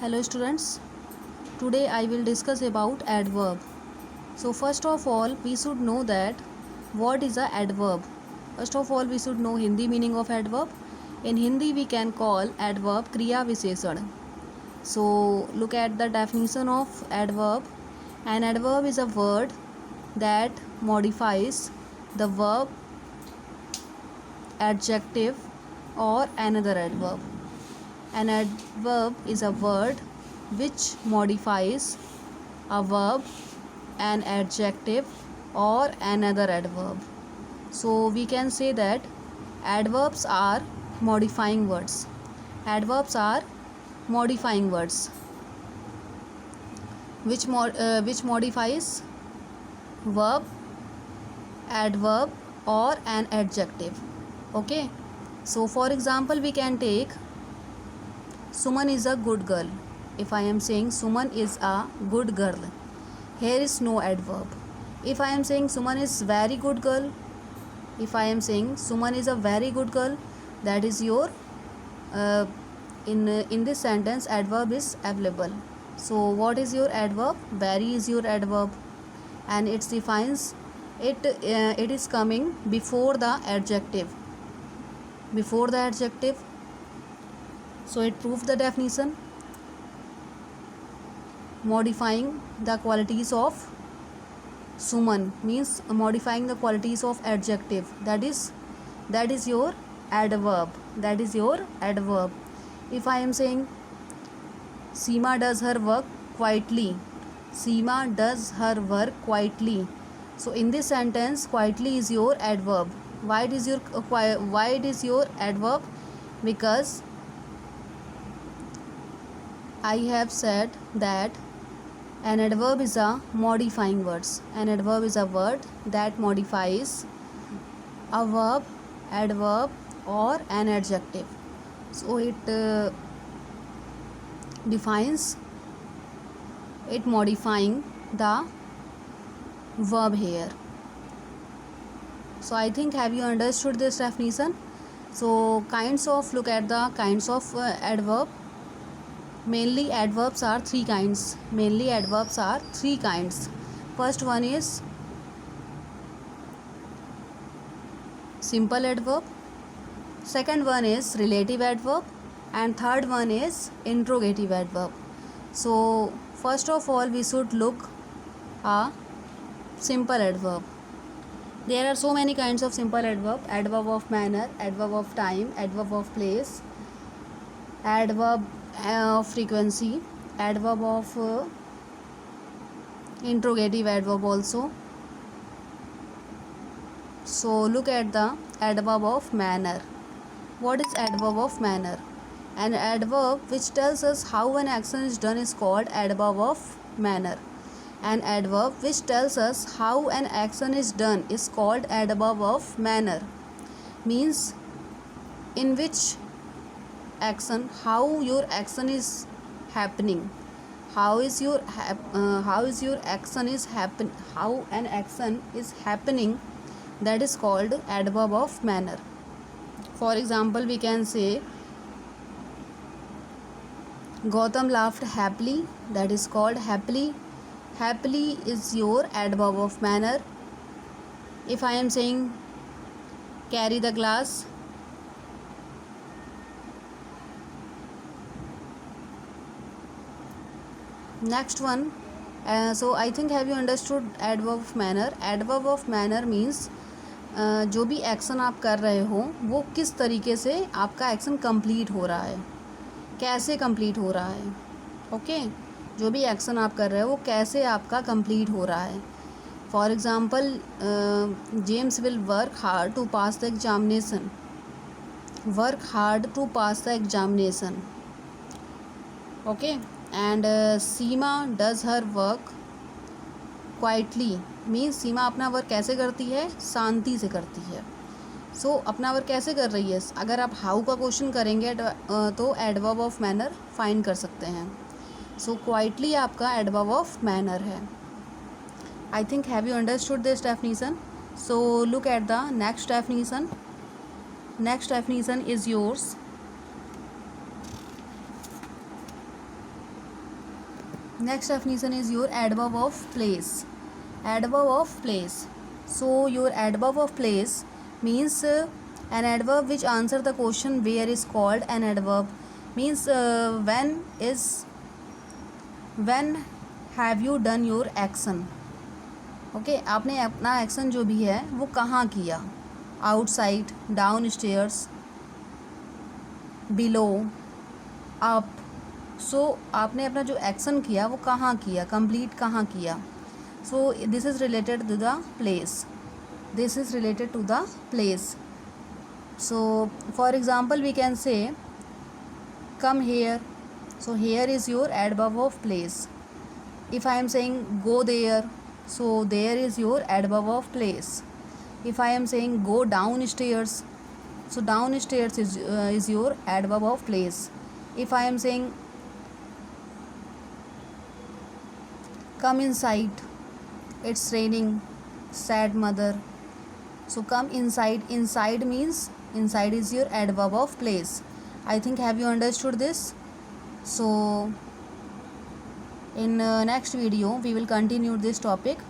Hello students, today I will discuss about adverb. So first of all we should know that what is a adverb. First of all we should know Hindi meaning of adverb. In Hindi we can call adverb kriya visheshan. So look at the definition of adverb. An adverb is a word that modifies the verb, adjective or another adverb. An adverb is a word which modifies a verb, an adjective or another adverb. So we can say that adverbs are modifying words. Adverbs are modifying words which modifies verb, adverb or an adjective. Okay, so for example we can take Suman is a good girl. If I am saying Suman is a good girl, here is no adverb. If I am saying Suman is very good girl, if I am saying Suman is a very good girl, that is your in this sentence adverb is available. So what is your adverb? Very is your adverb, and it defines it. It is coming before the adjective. Before the adjective. So it proves the definition. Modifying the qualities of Suman means modifying the qualities of adjective. That is your adverb. That is your adverb. If I am saying Seema does her work quietly. Seema does her work quietly. So in this sentence, quietly is your adverb. Why it is your adverb? Because I have said that an adverb is a modifying words. An adverb is a word that modifies a verb, adverb or an adjective. So it defines it modifying the verb here. So I think have you understood this definition? So look at the kinds of adverb. Mainly adverbs are three kinds. First one is simple adverb, second one is relative adverb, and third one is interrogative adverb. So first of all we should look a simple adverb. There are so many kinds of simple adverb. Adverb of manner, adverb of time, adverb of place, adverb of frequency, adverb of interrogative adverb also. So look at the adverb of manner. What is adverb of manner? An adverb which tells us how an action is done is called adverb of manner. An adverb which tells us how an action is done is called adverb of manner. Means in which action, how your action is happening, how an action is happening, that is called adverb of manner. For example we can say Gautam laughed happily, that is called happily. Happily is your adverb of manner. If I am saying carry the glass, next one, so I think have you understood adverb of manner? Adverb of manner means जो भी action आप कर रहे हो वो किस तरीके से आपका एक्शन कंप्लीट हो रहा है, कैसे कंप्लीट हो रहा है. ओके, जो भी एक्शन आप कर रहे हो वो कैसे आपका कंप्लीट हो रहा है. For example James will work hard to pass the examination. Work hard to pass the examination. Okay, and Seema does her work quietly means Seema अपना वर्क कैसे करती है, शांति से करती है. सो अपना वर्क कैसे कर रही है, अगर आप हाउ का क्वेश्चन करेंगे तो एडवर्ब ऑफ मैनर फाइंड कर सकते हैं. सो क्वाइटली आपका एडवर्ब ऑफ मैनर है. I think have you understood this definition. So look at the next definition. Next definition is yours. Next definition is your adverb of place. Adverb of place. So your adverb of place means an adverb which answer the question where is called an adverb. Means when have you done your action. Okay आपने अपना action जो भी है वो कहाँ किया. Outside, downstairs, below, up. So आपने अपना जो एक्शन किया वो कहाँ किया, कंप्लीट कहाँ किया. So this is related to the place. This is related to the place. So for example we can say come here. So here is your adverb of place. If I am saying go there, so there is your adverb of place. If I am saying go downstairs, so downstairs is your adverb of place. If I am saying come inside, it's raining, sad mother. So come inside. Inside means inside is your adverb of place. I think have you understood this? So in next video we will continue this topic.